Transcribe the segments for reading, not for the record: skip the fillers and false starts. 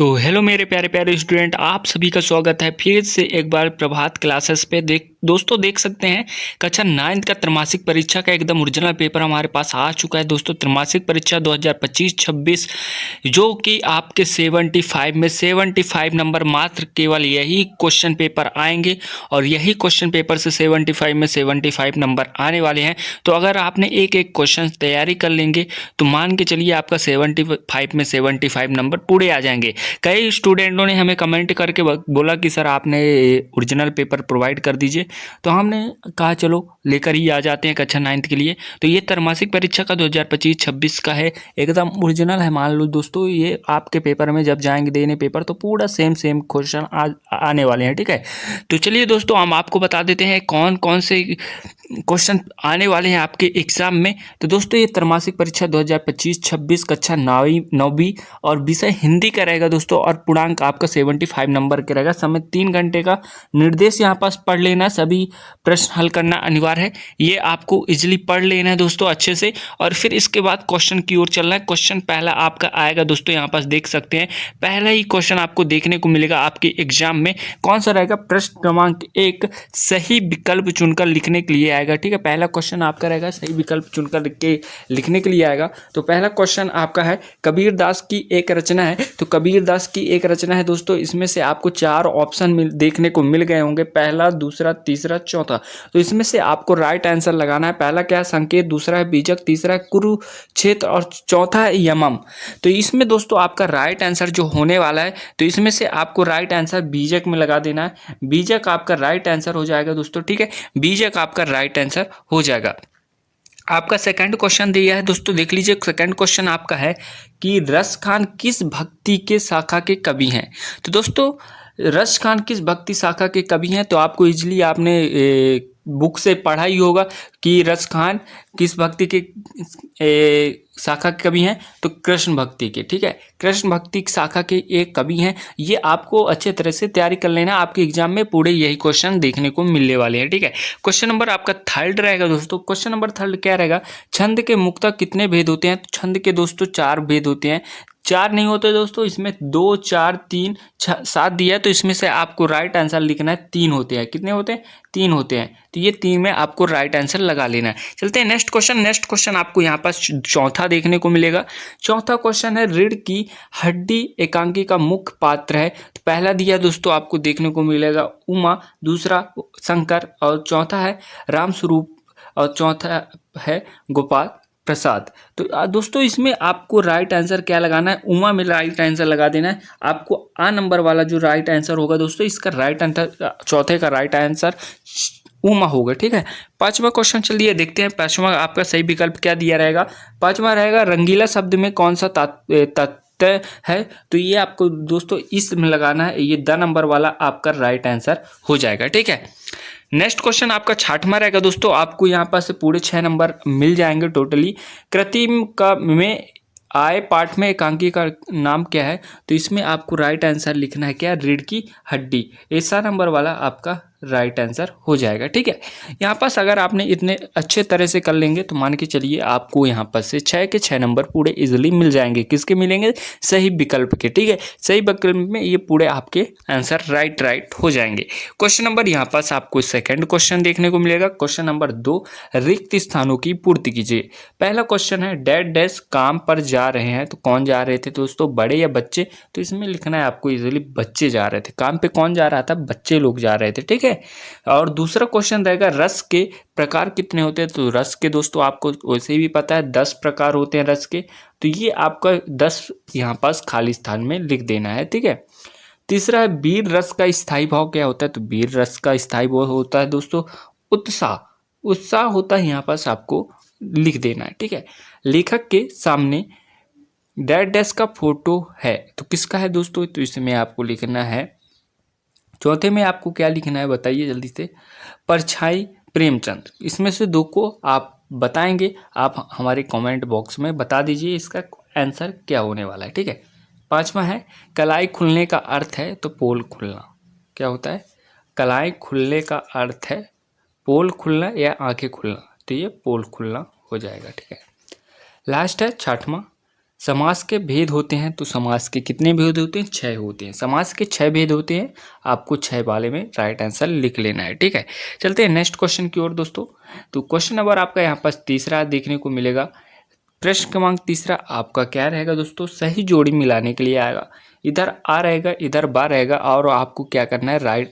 तो हेलो मेरे प्यारे प्यारे स्टूडेंट, आप सभी का स्वागत है फिर से एक बार प्रभात क्लासेस पे। दोस्तों देख सकते हैं कक्षा 9th का त्रैमासिक परीक्षा का एकदम ओरिजिनल पेपर हमारे पास आ चुका है। दोस्तों त्रैमासिक परीक्षा 2025-26 जो कि आपके 75 में 75 नंबर मात्र केवल यही क्वेश्चन पेपर आएंगे और यही क्वेश्चन पेपर से 75 में 75 नंबर आने वाले हैं। तो अगर आपने एक एक क्वेश्चन तैयारी कर लेंगे तो मान के चलिए आपका 75 में 75 नंबर पूरे आ जाएंगे। कई स्टूडेंटों ने हमें कमेंट करके बोला कि सर आपने ओरिजिनल पेपर प्रोवाइड कर दीजिए, तो हमने कहा चलो लेकर ही आ जाते हैं कक्षा 9th के लिए। तो ये त्रैमासिक परीक्षा का 2025-26 का है, एकदम ओरिजिनल है। मान लो दोस्तों ये आपके पेपर में जब जाएंगे देने पेपर तो पूरा सेम क्वेश्चन आने वाले हैं, ठीक है। तो चलिए दोस्तों हम आपको बता देते हैं कौन कौन से क्वेश्चन आने वाले हैं आपके एग्जाम में। तो दोस्तों ये त्रैमासिक परीक्षा 2025-26 कक्षा 9वीं और विषय हिंदी का रहेगा दोस्तों, और पूर्णांक आपका 75 नंबर का रहेगा। समय 3 घंटे का। निर्देश यहाँ पास पढ़ लेना, सभी प्रश्न हल करना अनिवार्य है, ये आपको इजिली पढ़ लेना है दोस्तों अच्छे से। और फिर इसके बाद क्वेश्चन की ओर चलना है। क्वेश्चन पहला आपका आएगा दोस्तों, यहाँ पास देख सकते हैं पहला ही क्वेश्चन आपको देखने को मिलेगा आपके एग्जाम में। कौन सा रहेगा? प्रश्न क्रमांक 1 सही विकल्प चुनकर लिखने के लिए आएगा, ठीक है। पहला क्वेश्चन आपका रहेगा सही विकल्प चुनकर लिखने के लिए आएगा। तो पहला क्वेश्चन आपका है कबीर दास की एक रचना है। तो कबीर दास की एक रचना है दोस्तों, इसमें से आपको 4 ऑप्शन देखने को मिल गए होंगे, पहला, दूसरा, तीसरा, चौथा। तो इसमें से आपको राइट आंसर लगाना है। पहला क्या है? संकेत, दूसरा है बीजक, तीसरा है कुरुक्षेत्र और चौथा है यमम। तो इसमें दोस्तों आपका राइट आंसर जो होने वाला है, तो इसमें से आपको राइट आंसर बीजक में लगा देना है। बीजक आपका राइट आंसर हो जाएगा दोस्तों, ठीक है। बीजक आपका राइट आंसर हो जाएगा। आपका सेकंड क्वेश्चन दिया है दोस्तों, देख लीजिए। सेकंड क्वेश्चन आपका है कि रस खान किस भक्ति के शाखा के कवि हैं। तो दोस्तों रस खान किस भक्ति शाखा के कवि हैं, तो आपको इजीली आपने बुक से पढ़ा ही होगा कि रस खान किस भक्ति के शाखा के कवि हैं, तो कृष्ण भक्ति के, ठीक है। कृष्ण भक्ति शाखा के एक कवि हैं। ये आपको अच्छे तरह से तैयारी कर लेना, आपके एग्जाम में पूरे यही क्वेश्चन देखने को मिलने वाले हैं, ठीक है। क्वेश्चन नंबर आपका थर्ड रहेगा दोस्तों। क्वेश्चन नंबर थर्ड क्या रहेगा? छंद के मुक्तक कितने भेद होते हैं? तो छंद के दोस्तों 4 भेद होते हैं। 4 नहीं होते दोस्तों, इसमें 2, 4, 3, 6, 7 दिया है, तो इसमें से आपको राइट आंसर लिखना है 3 होते हैं। कितने होते हैं? 3 होते हैं। तो ये 3 में आपको राइट आंसर लगा लेना है। चलते हैं नेक्स्ट क्वेश्चन। नेक्स्ट क्वेश्चन आपको यहाँ पास चौथा देखने को मिलेगा। चौथा क्वेश्चन है रीढ़ की हड्डी एकांकी का मुख्य पात्र है। तो पहला दिया दोस्तों आपको देखने को मिलेगा उमा, दूसरा शंकर और चौथा है रामस्वरूप और चौथा है गोपाल प्रसाद। तो दोस्तों इसमें आपको राइट आंसर क्या लगाना है? उमा में राइट आंसर लगा देना है। आपको आ नंबर वाला जो राइट आंसर होगा दोस्तों, इसका राइट आंसर, चौथे का राइट आंसर उमा होगा, ठीक है। पांचवा क्वेश्चन चलिए देखते हैं। पांचवा आपका सही विकल्प क्या दिया रहेगा? पांचवा रहेगा रंगीला शब्द में कौन सा तथ्य है। तो ये आपको दोस्तों इसमें लगाना है, ये द नंबर वाला आपका राइट आंसर हो जाएगा, ठीक है। नेक्स्ट क्वेश्चन आपका छठवां रहेगा दोस्तों। आपको यहाँ पर से पूरे 6 नंबर मिल जाएंगे टोटली। कृत्रिम का में आय पाठ में एकांकी का नाम क्या है? तो इसमें आपको राइट आंसर लिखना है क्या? रीढ़ की हड्डी। ऐसा नंबर वाला आपका राइट आंसर हो जाएगा, ठीक है। यहाँ पास अगर आपने इतने अच्छे तरह से कर लेंगे तो मान के चलिए आपको यहाँ पर से 6 के 6 नंबर पूरे इजीली मिल जाएंगे। किसके मिलेंगे? सही विकल्प के, ठीक है। सही विकल्प में ये पूरे आपके आंसर राइट हो जाएंगे। क्वेश्चन नंबर यहाँ पास आपको सेकंड क्वेश्चन देखने को मिलेगा। क्वेश्चन नंबर 2 रिक्त स्थानों की पूर्ति कीजिए। पहला क्वेश्चन है डैड डैश काम पर जा रहे हैं। तो कौन जा रहे थे दोस्तों, बड़े या बच्चे? तो इसमें लिखना है आपको इजीली बच्चे जा रहे थे। काम पे कौन जा रहा था? बच्चे लोग जा रहे थे, ठीक है। और दूसरा क्वेश्चन रहेगा रस के प्रकार कितने होते हैं? तो रस के दोस्तों आपको वैसे भी पता है 10 प्रकार होते हैं रस के। तो ये आपका 10 यहाँ पास खाली स्थान में लिख देना है, ठीक है। तीसरा है वीर रस का स्थायी भाव क्या होता है? तो वीर रस का स्थायी भाव होता है दोस्तों उत्साह। उत्साह होता है, यहाँ पास आपको लिख देना है, ठीक है। लेखक के सामने डैड डैश का फोटो है, तो किसका है दोस्तों? तो इसमें आपको लिखना है, चौथे में आपको क्या लिखना है बताइए जल्दी से? परछाई प्रेमचंद। इसमें से 2 को आप बताएंगे, आप हमारे कमेंट बॉक्स में बता दीजिए इसका आंसर क्या होने वाला है, ठीक है। पांचवा है कलाई खुलने का अर्थ है, तो पोल खुलना। क्या होता है? कलाई खुलने का अर्थ है पोल खुलना या आंखें खुलना, तो ये पोल खुलना हो जाएगा, ठीक है। लास्ट है छठवां समास के भेद होते हैं, तो समास के कितने भेद होते हैं? 6 होते हैं। समास के 6 भेद होते हैं, आपको 6 वाले में राइट आंसर लिख लेना है, ठीक है। चलते हैं नेक्स्ट क्वेश्चन की ओर दोस्तों। तो क्वेश्चन नंबर आपका यहाँ पास तीसरा देखने को मिलेगा। प्रश्न क्रमांक तीसरा आपका क्या रहेगा दोस्तों? सही जोड़ी मिलाने के लिए आएगा। इधर आ रहेगा, इधर बा रहेगा, और आपको क्या करना है?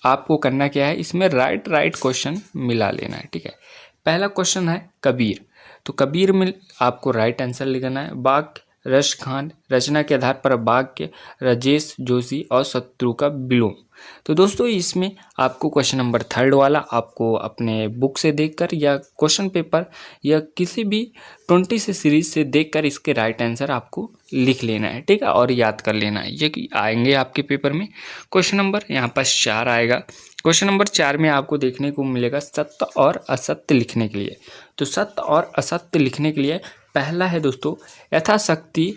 आपको करना क्या है? इसमें राइट क्वेश्चन मिला लेना है, ठीक है। पहला क्वेश्चन है कबीर, तो कबीर में आपको राइट आंसर लिखना है। बाग रश खान, रचना के आधार पर वाक्य राजेश जोशी और शत्रु का विलोम। तो दोस्तों इसमें आपको क्वेश्चन नंबर थर्ड वाला आपको अपने बुक से देखकर या क्वेश्चन पेपर या किसी भी 20 से सीरीज से देखकर इसके राइट आंसर आपको लिख लेना है, ठीक है, और याद कर लेना है। ये कि आएंगे आपके पेपर में। क्वेश्चन नंबर यहाँ पर 4 आएगा। क्वेश्चन नंबर 4 में आपको देखने को मिलेगा सत्य और असत्य लिखने के लिए। तो सत्य और असत्य लिखने के लिए पहला है दोस्तों, यथाशक्ति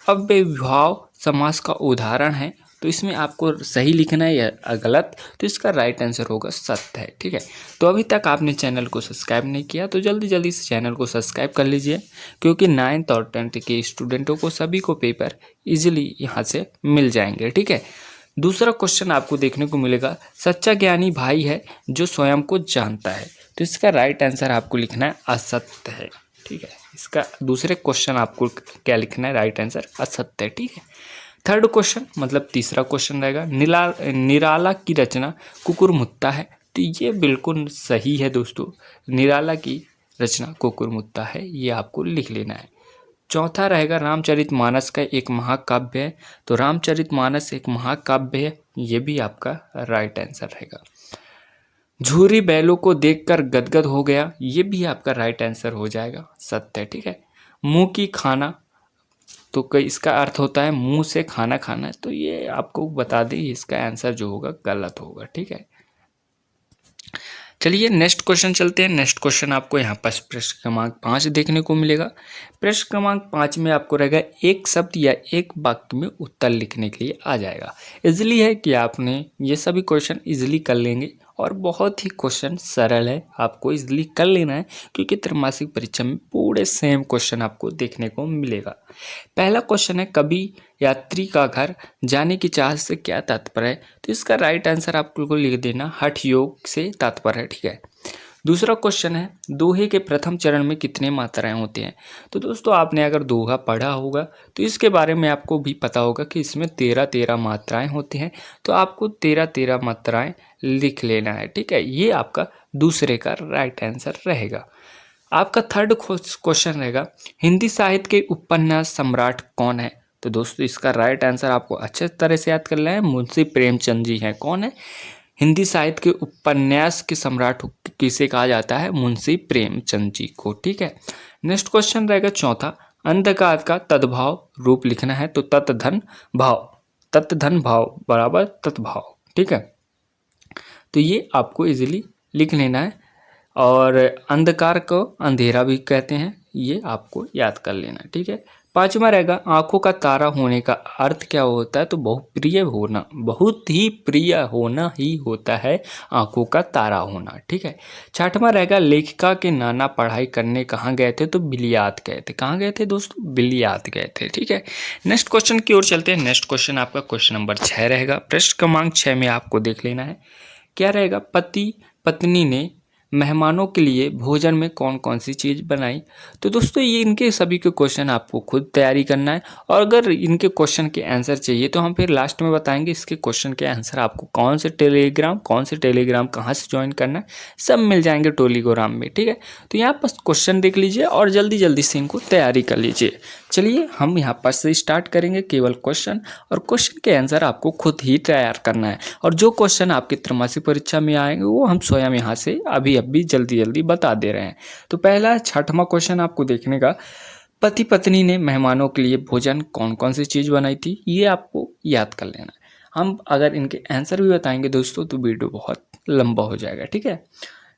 अव्ययीभाव समास का उदाहरण है। तो इसमें आपको सही लिखना है या गलत, तो इसका राइट आंसर होगा सत्य है, ठीक है। तो अभी तक आपने चैनल को सब्सक्राइब नहीं किया तो जल्दी जल्दी इस चैनल को सब्सक्राइब कर लीजिए, क्योंकि 9th और 10th के स्टूडेंटों को सभी को पेपर इजीली यहाँ से मिल जाएंगे, ठीक है। दूसरा क्वेश्चन आपको देखने को मिलेगा, सच्चा ज्ञानी भाई है जो स्वयं को जानता है। तो इसका राइट आंसर आपको लिखना है असत्य है, ठीक है। इसका दूसरे क्वेश्चन आपको क्या लिखना है? राइट आंसर असत्य है, ठीक है। थर्ड क्वेश्चन मतलब तीसरा क्वेश्चन रहेगा, निराला की रचना कुकुरमुत्ता है। तो ये बिल्कुल सही है दोस्तों, निराला की रचना कुकुरमुत्ता है, ये आपको लिख लेना है। चौथा रहेगा, रामचरितमानस का एक महाकाव्य है। तो रामचरितमानस एक महाकाव्य है, ये भी आपका राइट आंसर रहेगा। झूरी बैलों को देखकर गदगद हो गया, ये भी आपका राइट आंसर हो जाएगा, सत्य है, ठीक है। मुंह की खाना, तो कई इसका अर्थ होता है मुंह से खाना खाना, तो ये आपको बता दें इसका आंसर जो होगा गलत होगा, ठीक है। चलिए नेक्स्ट क्वेश्चन चलते हैं। नेक्स्ट क्वेश्चन आपको यहाँ पर प्रश्न क्रमांक 5 देखने को मिलेगा। प्रश्न क्रमांक 5 में आपको रहेगा एक शब्द या एक वाक्य में उत्तर लिखने के लिए आ जाएगा। इजीली है कि आपने ये सभी क्वेश्चन इजीली कर लेंगे, और बहुत ही क्वेश्चन सरल है, आपको इजीली कर लेना है, क्योंकि त्रैमासिक परीक्षा में पूरे सेम क्वेश्चन आपको देखने को मिलेगा। पहला क्वेश्चन है, कभी यात्री का घर जाने की चाह से क्या तात्पर्य है? तो इसका राइट आंसर आपको लिख देना हठ योग से तात्पर्य है, ठीक है। दूसरा क्वेश्चन है, दोहे के प्रथम चरण में कितने मात्राएं होती हैं? तो दोस्तों आपने अगर दोहा पढ़ा होगा तो इसके बारे में आपको भी पता होगा कि इसमें 13 मात्राएं होती हैं, तो आपको 13 मात्राएं लिख लेना है, ठीक है। ये आपका दूसरे का राइट आंसर रहेगा। आपका थर्ड क्वेश्चन रहेगा, हिंदी साहित्य के उपन्यास सम्राट कौन है? तो दोस्तों इसका राइट आंसर आपको अच्छे तरह से याद कर लेना है, मुंशी प्रेमचंद जी हैं। कौन है? हिंदी साहित्य के उपन्यास के सम्राट किसे कहा जाता है? मुंशी प्रेमचंद जी को, ठीक है। नेक्स्ट क्वेश्चन रहेगा चौथा, अंधकार का तद्भाव रूप लिखना है। तो तत्धन भाव बराबर तत्भाव, ठीक है। तो ये आपको इजीली लिख लेना है, और अंधकार को अंधेरा भी कहते हैं, ये आपको याद कर लेना है, ठीक है। पांचवा रहेगा, आंखों का तारा होने का अर्थ क्या होता है? तो बहुप्रिय होना, बहुत ही प्रिय होना ही होता है आंखों का तारा होना, ठीक है। छठवां रहेगा, लेखिका के नाना पढ़ाई करने कहाँ गए थे? तो बिलियात गए थे। कहाँ गए थे दोस्तों? बिलियात गए थे, ठीक है। नेक्स्ट क्वेश्चन की ओर चलते हैं। नेक्स्ट क्वेश्चन आपका क्वेश्चन नंबर 6 रहेगा। प्रश्न क्रमांक 6 में आपको देख लेना है, क्या रहेगा, पति पत्नी ने मेहमानों के लिए भोजन में कौन कौन सी चीज़ बनाई? तो दोस्तों ये इनके सभी के क्वेश्चन आपको खुद तैयारी करना है, और अगर इनके क्वेश्चन के आंसर चाहिए तो हम फिर लास्ट में बताएंगे इसके क्वेश्चन के आंसर आपको कौन से टेलीग्राम कहाँ से ज्वाइन करना है, सब मिल जाएंगे टेलीग्राम में, ठीक है। तो यहाँ पर क्वेश्चन देख लीजिए और जल्दी जल्दी से इनको तैयारी कर लीजिए। चलिए हम यहाँ पर से स्टार्ट करेंगे केवल क्वेश्चन, और क्वेश्चन के आंसर आपको खुद ही तैयार करना है, और जो क्वेश्चन आपकी त्रैमासिक परीक्षा में आएंगे वो हम स्वयं यहाँ से अभी जल्दी जल्दी बता दे रहे हैं। तो पहला 6वां क्वेश्चन आपको देखने का, पति पत्नी ने मेहमानों के लिए भोजन कौन कौन सी चीज़ बनाई थी, ये आपको याद कर लेना है। हम अगर इनके आंसर भी बताएंगे दोस्तों तो वीडियो बहुत लंबा हो जाएगा, ठीक है।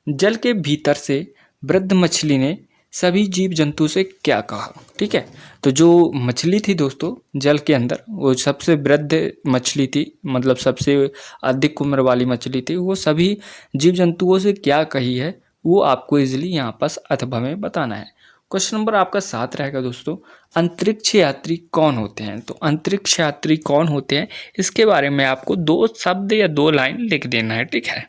जल के भीतर से वृद्ध मछली ने सभी जीव जंतु से क्या कहा? ठीक है, तो जो मछली थी दोस्तों जल के अंदर, वो सबसे वृद्ध मछली थी, मतलब सबसे अधिक उम्र वाली मछली थी, वो सभी जीव जंतुओं से क्या कही है वो आपको इजीली यहाँ पास अथवा में बताना है। क्वेश्चन नंबर आपका 7 रहेगा दोस्तों, अंतरिक्ष यात्री कौन होते हैं? तो अंतरिक्ष यात्री कौन होते हैं इसके बारे में आपको 2 शब्द या 2 लाइन लिख देना है, ठीक है।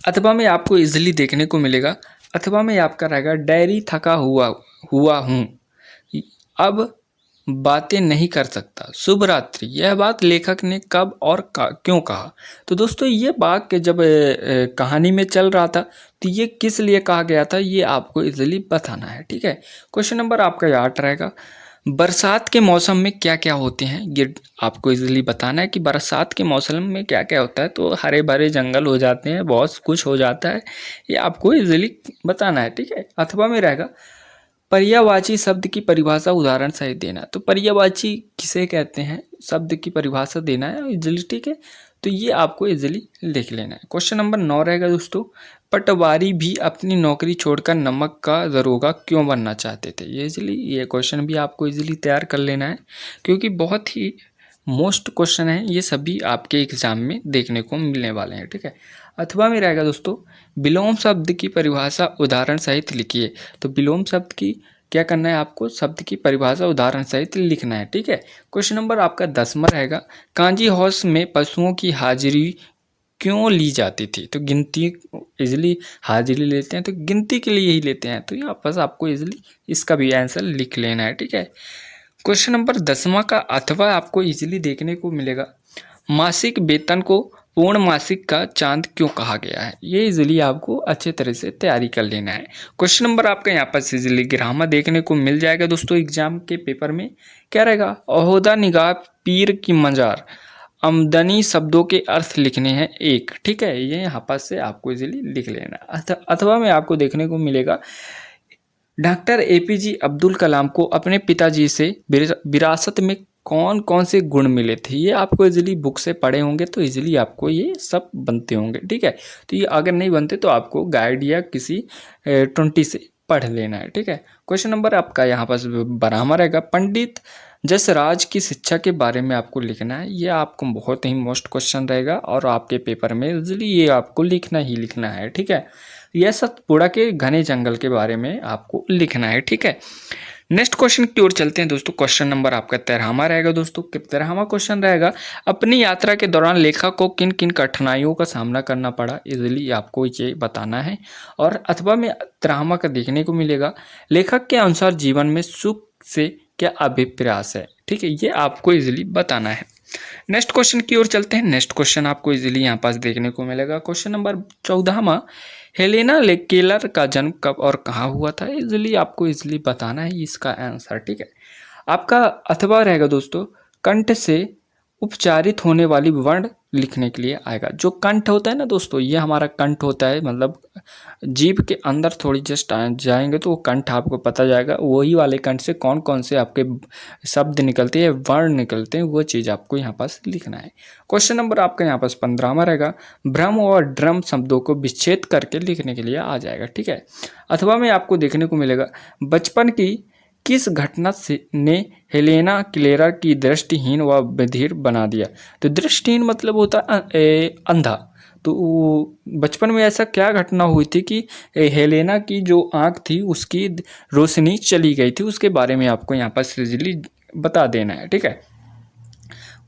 अथवा में आपको इजीली देखने को मिलेगा, अथवा में आपका रहेगा डायरी थका हुआ हूँ, अब बातें नहीं कर सकता, शुभ रात्रि। यह बात लेखक ने कब और क्यों कहा? तो दोस्तों ये बात जब कहानी में चल रहा था तो ये किस लिए कहा गया था ये आपको इजीली बताना है, ठीक है। क्वेश्चन नंबर आपका 8 रहेगा, बरसात के मौसम में क्या क्या होते हैं? ये आपको इजीली बताना है कि बरसात के मौसम में क्या क्या होता है। तो हरे भरे जंगल हो जाते हैं, बहुत कुछ हो जाता है, ये आपको इजीली बताना है, ठीक है। अथवा में रहेगा, पर्यायवाची शब्द की परिभाषा उदाहरण सहित देना। तो पर्यायवाची किसे कहते हैं, शब्द की परिभाषा देना है इजीली, ठीक है। तो ये आपको इजीली लिख लेना है। क्वेश्चन नंबर 9 रहेगा दोस्तों, पटवारी भी अपनी नौकरी छोड़कर नमक का दरोगा क्यों बनना चाहते थे? ये इजीली, ये क्वेश्चन भी आपको इजीली तैयार कर लेना है क्योंकि बहुत ही मोस्ट क्वेश्चन है, ये सभी आपके एग्जाम में देखने को मिलने वाले हैं, ठीक है। अथवा में रहेगा दोस्तों, विलोम शब्द की परिभाषा उदाहरण सहित लिखिए। तो विलोम शब्द की क्या करना है आपको, शब्द की परिभाषा उदाहरण सहित लिखना है, ठीक है। क्वेश्चन नंबर आपका 10वां रहेगा, कांजी हाउस में पशुओं की हाजिरी क्यों ली जाती थी? तो गिनती, इजीली हाजिरी लेते हैं तो गिनती के लिए ही लेते हैं, तो यहाँ पर आपको इजीली इसका भी आंसर लिख लेना है, ठीक है। क्वेश्चन नंबर 10वां का अथवा आपको इजीली देखने को मिलेगा, मासिक वेतन को पूर्ण मासिक का चांद क्यों कहा गया है? ये इजीली आपको अच्छे तरह से तैयारी कर लेना है। क्वेश्चन नंबर आपका यहाँ पर इजीली ग्रामर देखने को मिल जाएगा दोस्तों एग्जाम के पेपर में। क्या रहेगा, ओहदा निगाह पीर की मजार, आमदनी शब्दों के अर्थ लिखने हैं एक, ठीक है। ये यहाँ पर से आपको इजीली लिख लेना है। अथवा में आपको देखने को मिलेगा, डॉक्टर एपीजे अब्दुल कलाम को अपने पिताजी से विरासत में कौन कौन से गुण मिले थे? ये आपको इजीली बुक से पढ़े होंगे तो इजीली आपको ये सब बनते होंगे, ठीक है। तो ये अगर नहीं बनते तो आपको गाइड या किसी 20 से पढ़ लेना है, ठीक है। क्वेश्चन नंबर आपका यहाँ पर बराबर रहेगा, पंडित जसराज की शिक्षा के बारे में आपको लिखना है। ये आपको बहुत ही मोस्ट क्वेश्चन रहेगा और आपके पेपर में इजीली ये आपको लिखना ही लिखना है, ठीक है। यह सतपुड़ा के घने जंगल के बारे में आपको लिखना है, ठीक है। नेक्स्ट क्वेश्चन की ओर चलते हैं दोस्तों। क्वेश्चन नंबर आपका 13वां रहेगा दोस्तों। 13वां क्वेश्चन रहेगा, अपनी यात्रा के दौरान लेखक को किन किन कठिनाइयों का सामना करना पड़ा? इजीली आपको ये बताना है। और अथवा में 13वां का देखने को मिलेगा, लेखक के अनुसार जीवन में सुख से क्या अभिप्राय है? ठीक है, ये आपको इजीली बताना है। नेक्स्ट क्वेश्चन की ओर चलते हैं। नेक्स्ट क्वेश्चन आपको इजीली यहाँ पास देखने को मिलेगा। क्वेश्चन नंबर 14वां, हेलेना केलर का जन्म कब और कहाँ हुआ था? इजीली आपको इजीली बताना है इसका आंसर, ठीक है। आपका अथवा रहेगा दोस्तों, कंठ से उपचारित होने वाली वर्ण लिखने के लिए आएगा। जो कंठ होता है ना दोस्तों, ये हमारा कंठ होता है, मतलब जीभ के अंदर थोड़ी जस्ट जाएंगे तो वो कंठ आपको पता जाएगा। वही वाले कंठ से कौन कौन से आपके शब्द निकलते हैं, वर्ण निकलते हैं, वो चीज़ आपको यहाँ पास लिखना है। क्वेश्चन नंबर आपका यहाँ पास 15वां रहेगा, भ्रम और ड्रम शब्दों को विच्छेद करके लिखने के लिए आ जाएगा, ठीक है। अथवा में आपको देखने को मिलेगा, बचपन की किस घटना से ने हेलेना क्लेरा की दृष्टिहीन व बधिर बना दिया? तो दृष्टिहीन मतलब होता अंधा। तो बचपन में ऐसा क्या घटना हुई थी कि हेलेना की जो आंख थी उसकी रोशनी चली गई थी, उसके बारे में आपको यहाँ पर इजीली बता देना है, ठीक है।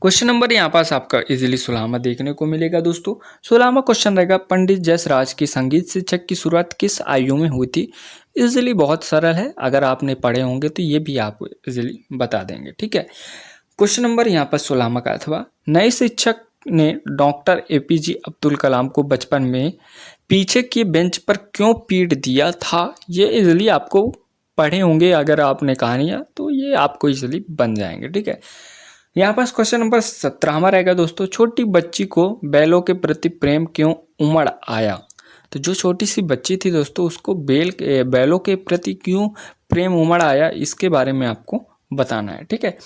क्वेश्चन नंबर यहाँ पास आपका इजीली 16वां देखने को मिलेगा दोस्तों। 16वां क्वेश्चन रहेगा, पंडित जसराज की संगीत शिक्षक की शुरुआत किस आयु में हुई थी? इजीली बहुत सरल है, अगर आपने पढ़े होंगे तो ये भी आप इजीली बता देंगे, ठीक है। क्वेश्चन नंबर यहाँ पर 16वां का, अथवा नए शिक्षक ने डॉक्टर एपीजे अब्दुल कलाम को बचपन में पीछे के बेंच पर क्यों पीट दिया था? ये इजीली आपको पढ़े होंगे अगर आपने कहानियाँ, तो ये आपको इजीली बन जाएंगे, ठीक है। यहाँ पास क्वेश्चन नंबर 17वां रहेगा दोस्तों, छोटी बच्ची को बैलों के प्रति प्रेम क्यों उमड़ आया? तो जो छोटी सी बच्ची थी दोस्तों, उसको बैलों के प्रति क्यों प्रेम उमड़ आया, इसके बारे में आपको बताना है, ठीक है।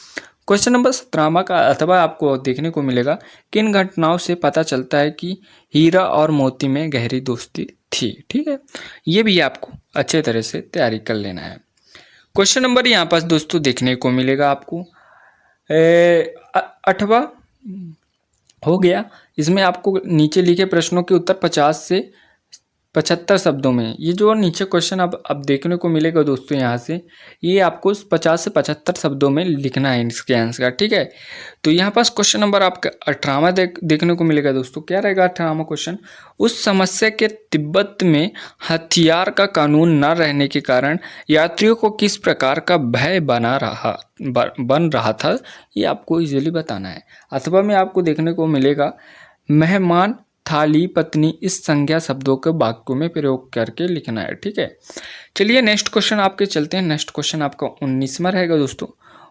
क्वेश्चन नंबर 17वां का अथवा आपको देखने को मिलेगा, किन घटनाओं से पता चलता है कि हीरा और मोती में गहरी दोस्ती थी? ठीक है, ये भी आपको अच्छे तरह से तैयारी कर लेना है। क्वेश्चन नंबर यहाँ पास दोस्तों देखने को मिलेगा आपको 8वां हो गया। इसमें आपको नीचे लिखे प्रश्नों के उत्तर 50 से 75 शब्दों में। ये जो नीचे क्वेश्चन अब देखने को मिलेगा दोस्तों यहाँ से, ये आपको 50 से 75 शब्दों में लिखना है इसके आंसर, ठीक है। तो यहाँ पास क्वेश्चन नंबर आपका 18वां देखने को मिलेगा दोस्तों। क्या रहेगा 18वां क्वेश्चन? उस समस्या के तिब्बत में हथियार का कानून न रहने के कारण यात्रियों को किस प्रकार का भय बन रहा था, ये आपको इजीली बताना है। अथवा में आपको देखने को मिलेगा मेहमान, थाली, पत्नी, इस संज्ञा शब्दों के वाक्यों में प्रयोग करके लिखना है, ठीक है। चलिए नेक्स्ट क्वेश्चन आपके चलते हैं। नेक्स्ट क्वेश्चन आपका 19वां रहेगा दोस्तों।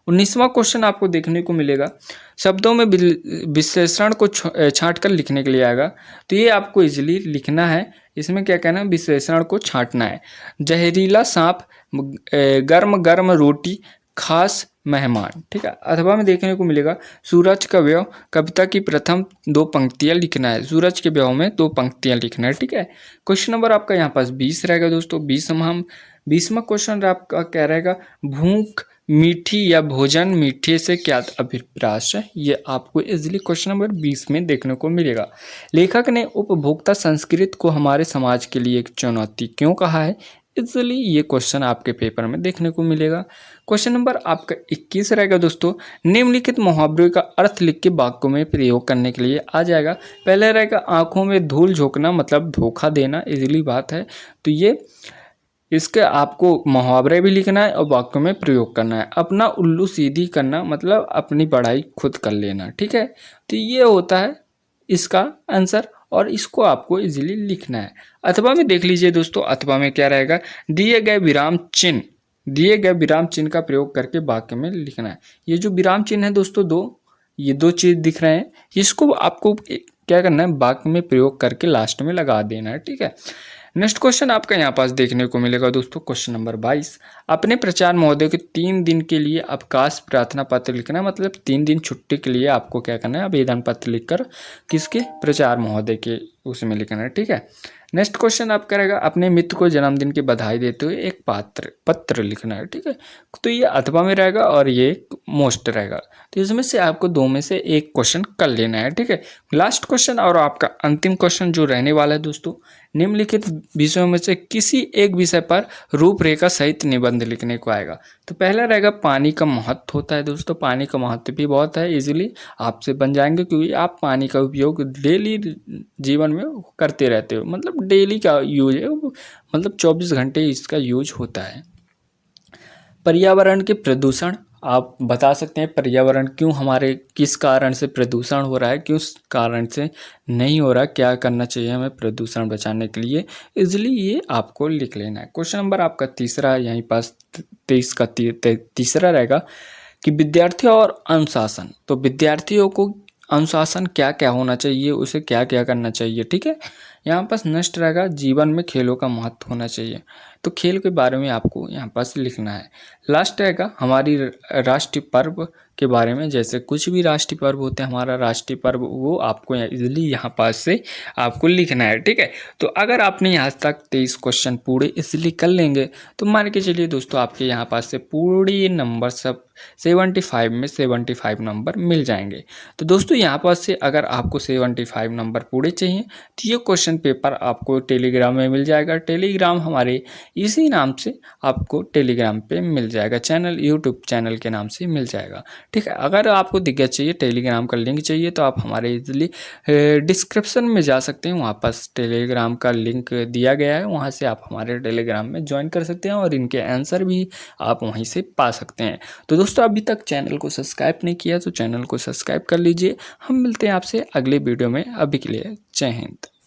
19वां क्वेश्चन आपको देखने को मिलेगा शब्दों में विशेषण को छांट कर लिखने के लिए आएगा। तो ये आपको इजीली लिखना है। इसमें क्या कहना है? विशेषण को छांटना है। जहरीला सांप, गर्म गर्म रोटी, खास मेहमान, ठीक है। अथवा में देखने को मिलेगा सूरज का व्यय, कविता की प्रथम 2 पंक्तियां लिखना है। सूरज के व्यय में 2 पंक्तियां लिखना है, ठीक है। क्वेश्चन नंबर आपका यहाँ पास 20 रहेगा दोस्तों। 20वां क्वेश्चन आपका क्या रहेगा? भूख मीठी या भोजन मीठे से क्या अभिप्राय है? ये आपको इजीली क्वेश्चन नंबर 20 में देखने को मिलेगा। लेखक ने उपभोक्ता संस्कृति को हमारे समाज के लिए एक चुनौती क्यों कहा है? इजीली ये क्वेश्चन आपके पेपर में देखने को मिलेगा। क्वेश्चन नंबर आपका 21 रहेगा दोस्तों। निम्नलिखित मुहावरे का अर्थ लिख के वाक्यों में प्रयोग करने के लिए आ जाएगा। पहले रहेगा आंखों में धूल झोंकना, मतलब धोखा देना, इजीली बात है। तो ये इसके आपको मुहावरे भी लिखना है और वाक्यों में प्रयोग करना है। अपना उल्लू सीधी करना, मतलब अपनी पढ़ाई खुद कर लेना, ठीक है। तो ये होता है इसका आंसर और इसको आपको इजीली लिखना है। अथवा में देख लीजिए दोस्तों। अथवा में क्या रहेगा? दिए गए विराम चिन्ह का प्रयोग करके वाक्य में लिखना है। ये जो विराम चिन्ह है दोस्तों, ये 2 चीज दिख रहे हैं, इसको आपको क्या करना है? वाक्य में प्रयोग करके लास्ट में लगा देना है, ठीक है। नेक्स्ट क्वेश्चन आपका यहाँ पास देखने को मिलेगा दोस्तों। Question number 22। अपने प्राचार्य महोदय के 3 दिन के लिए अवकाश प्रार्थना पत्र लिखना है, मतलब 3 दिन छुट्टी के लिए आपको क्या करना है? आवेदन पत्र लिखकर किसके? प्राचार्य महोदय के उसमें लिखना है, ठीक है। नेक्स्ट क्वेश्चन आप करेगा अपने मित्र को जन्मदिन की बधाई देते हुए एक पत्र लिखना है, ठीक है। तो ये अथवा में रहेगा और ये मोस्ट रहेगा। तो इसमें से आपको 2 में से एक क्वेश्चन कर लेना है, ठीक है। लास्ट क्वेश्चन और आपका अंतिम क्वेश्चन जो रहने वाला है दोस्तों, निम्नलिखित विषयों में से किसी एक विषय पर रूपरेखा सहित निबंध लिखने को आएगा। तो पहला रहेगा पानी का महत्व होता है दोस्तों। पानी का महत्व भी बहुत है, इजीली आपसे बन जाएंगे क्योंकि आप पानी का उपयोग डेली जीवन में करते रहते हो, मतलब डेली का यूज है, मतलब 24 घंटे इसका यूज होता है। पर्यावरण के प्रदूषण, आप बता सकते हैं पर्यावरण क्यों हमारे किस कारण से प्रदूषण हो रहा है, किस कारण से नहीं हो रहा, क्या करना चाहिए हमें प्रदूषण बचाने के लिए, इजीली ये आपको लिख लेना है। क्वेश्चन नंबर आपका तीसरा यहीं पास 23 का तीसरा रहेगा कि विद्यार्थी और अनुशासन। तो विद्यार्थियों को अनुशासन क्या क्या होना चाहिए, उसे क्या क्या करना चाहिए, ठीक है। यहाँ पास नेक्स्ट रहेगा जीवन में खेलों का महत्व होना चाहिए। तो खेल के बारे में आपको यहाँ पास लिखना है। लास्ट रहेगा हमारी राष्ट्रीय पर्व के बारे में, जैसे कुछ भी राष्ट्रीय पर्व होते हैं, हमारा राष्ट्रीय पर्व, वो आपको इजीली यहाँ पास से आपको लिखना है, ठीक है। तो अगर आपने यहाँ तक 23 क्वेश्चन पूरे इजीली कर लेंगे तो मान के चलिए दोस्तों आपके यहाँ पास से पूरे नंबर सब 75 में 75 नंबर मिल जाएंगे। तो दोस्तों यहाँ पास से अगर आपको 75 नंबर पूरे चाहिए तो ये क्वेश्चन पेपर आपको टेलीग्राम में मिल जाएगा। टेलीग्राम हमारे इसी नाम से आपको टेलीग्राम पे मिल जाएगा, चैनल यूट्यूब चैनल के नाम से मिल जाएगा, ठीक है। अगर आपको दिक्कत चाहिए, टेलीग्राम का लिंक चाहिए, तो आप हमारे इजीली डिस्क्रिप्शन में जा सकते हैं, वहाँ पास टेलीग्राम का लिंक दिया गया है, वहाँ से आप हमारे टेलीग्राम में ज्वाइन कर सकते हैं और इनके आंसर भी आप वहीं से पा सकते हैं। तो दोस्तों अभी तक चैनल को सब्सक्राइब नहीं किया तो चैनल को सब्सक्राइब कर लीजिए। हम मिलते हैं आपसे अगले वीडियो में। अभी के लिए जय हिंद।